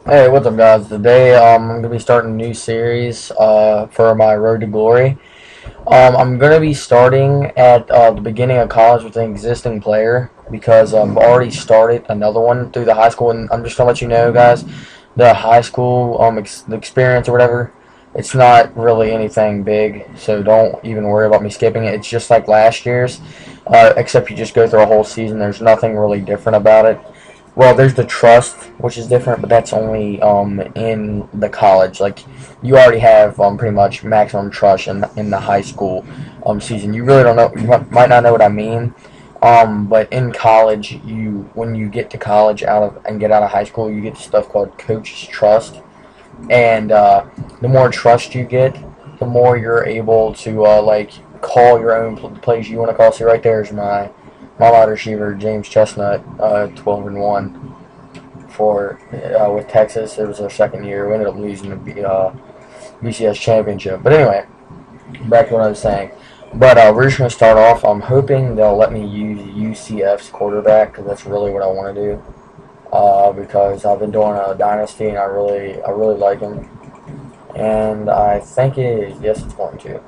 Hey, what's up, guys? Today, I'm gonna be starting a new series for my Road to Glory. I'm gonna be starting at the beginning of college with an existing player because I've already started another one through the high school, and I'm just gonna let you know, guys, the high school the experience or whatever. It's not really anything big, so don't even worry about me skipping it. It's just like last year's, except you just go through a whole season. There's nothing really different about it. Well, there's the trust, which is different, but that's only in the college. Like you already have pretty much maximum trust in the high school season. You really don't know. You might not know what I mean. But in college, when you get to college and get out of high school, you get stuff called coach's trust, and the more trust you get, the more you're able to like call your own plays you want to call. See, right there is my wide receiver, James Chestnut, 12-1 for with Texas. It was their second year. We ended up losing the BCS championship. But anyway, back to what I was saying. But we're just going to start off. I'm hoping they'll let me use UCF's quarterback because that's really what I want to do. Because I've been doing a dynasty and I really like him, and I think it is. Yes, it's going to.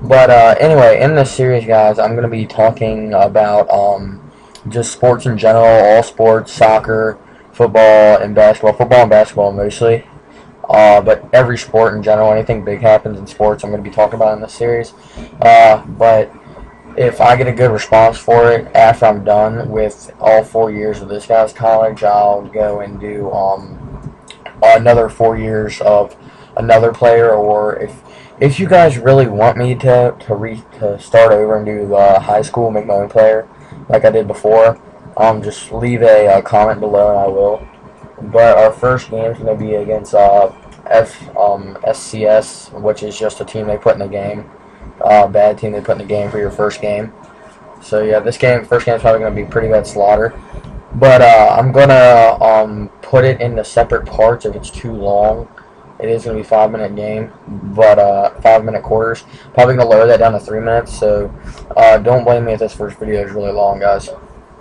But anyway, in this series, guys, I'm going to be talking about just sports in general, all sports, soccer, football, and basketball. Football and basketball mostly. But every sport in general, anything big happens in sports, I'm going to be talking about in this series. But if I get a good response for it after I'm done with all 4 years of this guy's college, I'll go and do another 4 years of another player, or if you guys really want me to start over and do high school, make my own player like I did before, just leave a comment below and I will. But our first game is going to be against SCS, which is just a team they put in the game, bad team they put in the game for your first game. So yeah, first game is probably going to be pretty bad slaughter. But I'm gonna put it into separate parts if it's too long. It is going to be 5 minute game, but 5 minute quarters. Probably going to lower that down to 3 minutes, so don't blame me if this first video is really long, guys.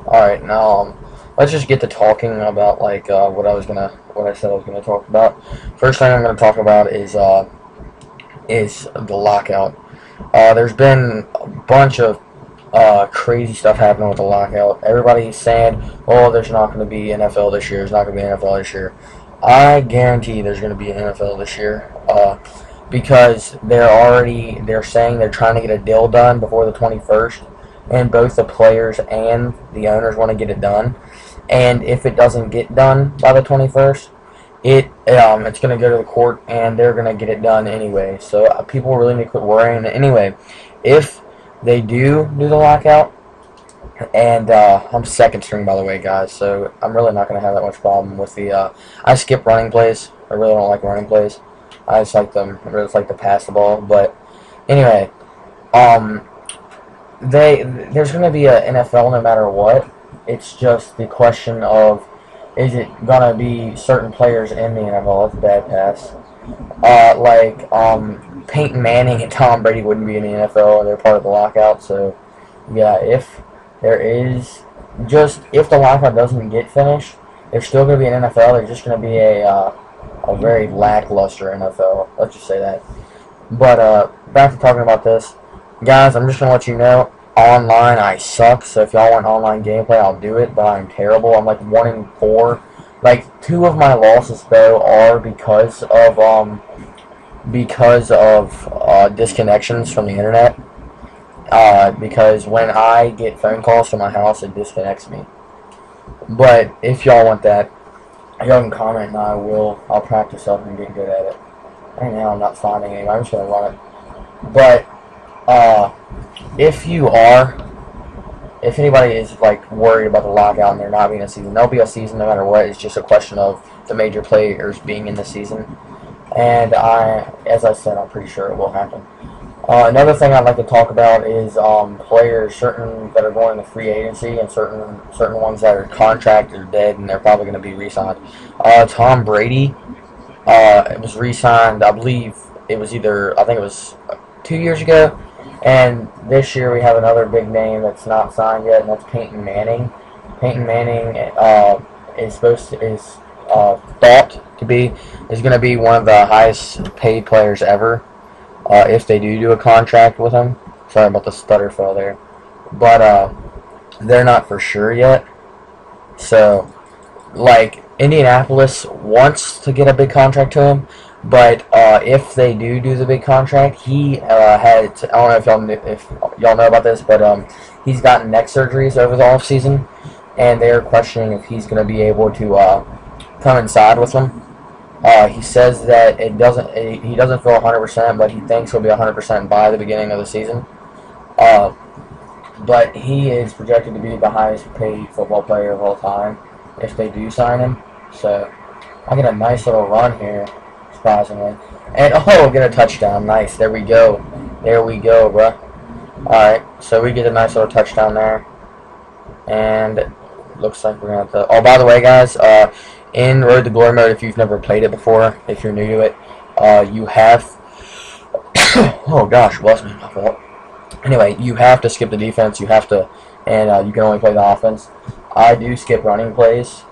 Alright, now let's just get to talking about like what I said I was gonna talk about. First thing I'm gonna talk about is the lockout. There's been a bunch of crazy stuff happening with the lockout. Everybody's saying, oh, there's not going to be NFL this year. There's not going to be NFL this year. I guarantee there's going to be an NFL this year because they're saying they're trying to get a deal done before the 21st, and both the players and the owners want to get it done. And if it doesn't get done by the 21st, it's going to go to the court, and they're going to get it done anyway. So people really need to quit worrying. Anyway, if they do the lockout, and I'm second string, by the way, guys, so I'm really not going to have that much problem with the I skip running plays. I really don't like running plays. I just like them. I really like to pass the ball. But anyway, there's going to be an NFL no matter what. It's just the question of, is it going to be certain players in the NFL? That's a bad pass. Peyton Manning and Tom Brady wouldn't be in the NFL, and they're part of the lockout. So, yeah, if the lockout doesn't get finished, there's still going to be an NFL. There's just going to be a very lackluster NFL. Let's just say that. But back to talking about this, guys. I'm just going to let you know, online I suck. So if y'all want online gameplay, I'll do it. But I'm terrible. I'm like 1-4. Like 2 of my losses though are because of disconnections from the internet. Because when I get phone calls from my house, it disconnects me. But if y'all want that, y'all can comment and I'll practice up and get good at it. Right now I'm not finding any. I'm just gonna run it. But if anybody is like worried about the lockout and there not being a season, there'll be a season no matter what. It's just a question of the major players being in the season. And as I said, I'm pretty sure it will happen. Another thing I'd like to talk about is players, certain that are going to free agency, and certain ones that are contracted or dead, and they're probably going to be re-signed. Tom Brady was re-signed, I believe it was I think it was 2 years ago, and this year we have another big name that's not signed yet, and that's Peyton Manning. Peyton Manning is thought to be. He's going to be one of the highest paid players ever if they do a contract with him. Sorry about the stutter fell there. But they're not for sure yet. So, like, Indianapolis wants to get a big contract to him, but if they do the big contract, he had, I don't know if y'all know about this, but he's gotten neck surgeries over the offseason, and they're questioning if he's going to be able to coincide with them. He says that he doesn't feel 100%, but he thinks he'll be 100% by the beginning of the season. But he is projected to be the highest paid football player of all time if they do sign him. So I get a nice little run here, surprisingly. And, get a touchdown. Nice. There we go. There we go, bruh. Alright, so we get a nice little touchdown there. And looks like we're going to have to... Oh, by the way, guys, in Road to Glory mode, if you've never played it before, if you're new to it, you have... oh, gosh, bless me, my fault. Anyway, you have to skip the defense. You have to... And you can only play the offense. I do skip running plays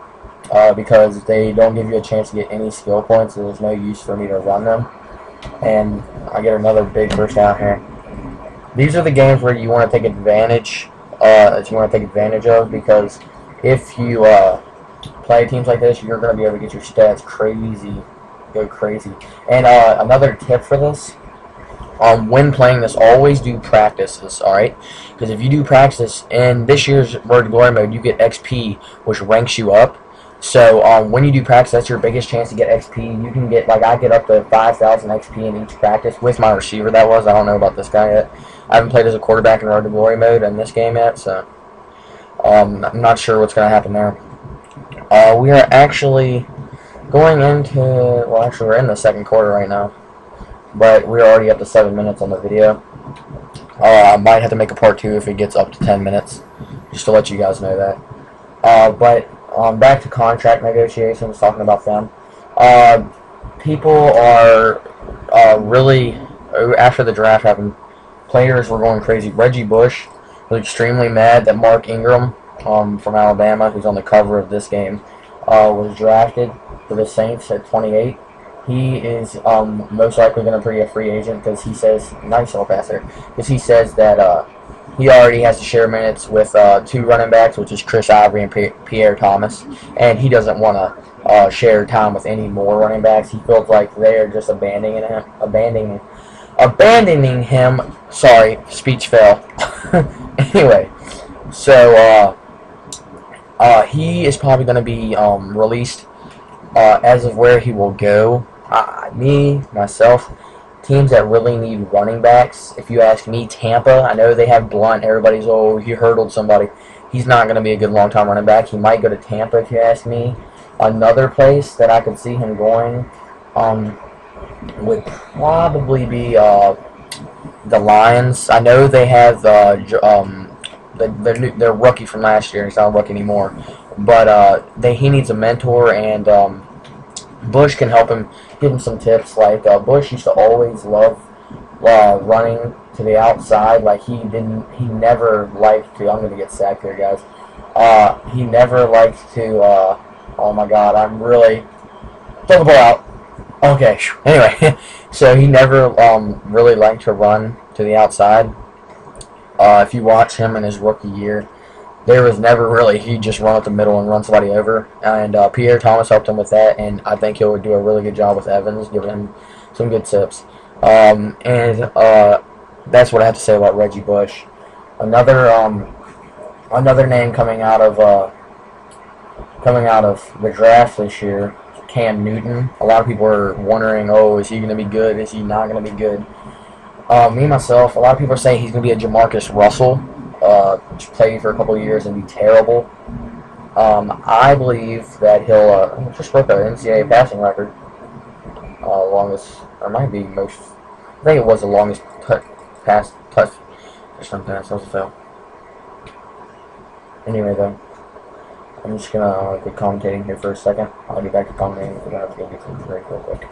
because they don't give you a chance to get any skill points, so there's no use for me to run them. And I get another big first down here. These are the games where you want to take advantage of, because if you play teams like this, you're going to be able to get your stats go crazy. And another tip for this, when playing this, always do practices, alright? Because if you do practice, in this year's Road to Glory mode, you get XP, which ranks you up. So when you do practice, that's your biggest chance to get XP. You can get, like, I get up to 5,000 XP in each practice with my receiver, that was. I don't know about this guy yet. I haven't played as a quarterback in Road to Glory mode in this game yet, so I'm not sure what's going to happen there. We are actually going into, well, actually, we're in the second quarter right now. But we're already up to 7 minutes on the video. I might have to make a part 2 if it gets up to 10 minutes, just to let you guys know that. But back to contract negotiations, talking about them. People are really, after the draft happened, players were going crazy. Reggie Bush was extremely mad that Mark Ingram from Alabama, who's on the cover of this game, was drafted for the Saints at 28. He is most likely going to be a free agent because he says, nice little passer, because he says that he already has to share minutes with 2 running backs, which is Chris Ivory and Pierre Thomas, and he doesn't want to share time with any more running backs. He feels like they are just abandoning him. Sorry, speech fell. Anyway, so he is probably going to be released as of where he will go. Myself, teams that really need running backs, if you ask me, Tampa, I know they have Blunt, everybody's, oh, he hurdled somebody. He's not going to be a good long-time running back. He might go to Tampa, if you ask me. Another place that I could see him going would probably be the Lions. I know they have their rookie from last year. He's not a rookie anymore. But he needs a mentor, and Bush can help him, give him some tips. Like, Bush used to always love running to the outside. Like, he never liked to, I'm going to get sacked here, guys. He never liked to, oh my god, I'm really, throw the ball out. Okay, anyway, so he never really liked to run to the outside. If you watch him in his rookie year, there was never really, he'd just run up the middle and run somebody over. And Pierre Thomas helped him with that, and I think he'll do a really good job with Evans, giving him some good tips. And that's what I have to say about Reggie Bush. Another name coming out of the draft this year, Cam Newton. A lot of people are wondering, oh, is he going to be good? Is he not going to be good? Me, myself, a lot of people are saying he's going to be a Jamarcus Russell. Play for a couple of years and be terrible. I believe that he'll just broke the NCAA passing record. Longest, or might be most. I think it was the longest touchdown pass. That was a fail. Anyway, though, I'm just gonna quit commentating here for a second. I'll get back to commentating. We're gonna have to go get some break real quick.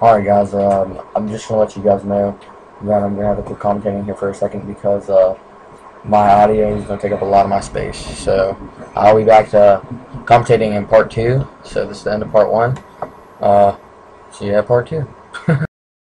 Alright guys, I'm just going to let you guys know that I'm going to have to quit commentating here for a second because my audio is going to take up a lot of my space. So I'll be back to commentating in part 2. So this is the end of part 1. See you at part 2.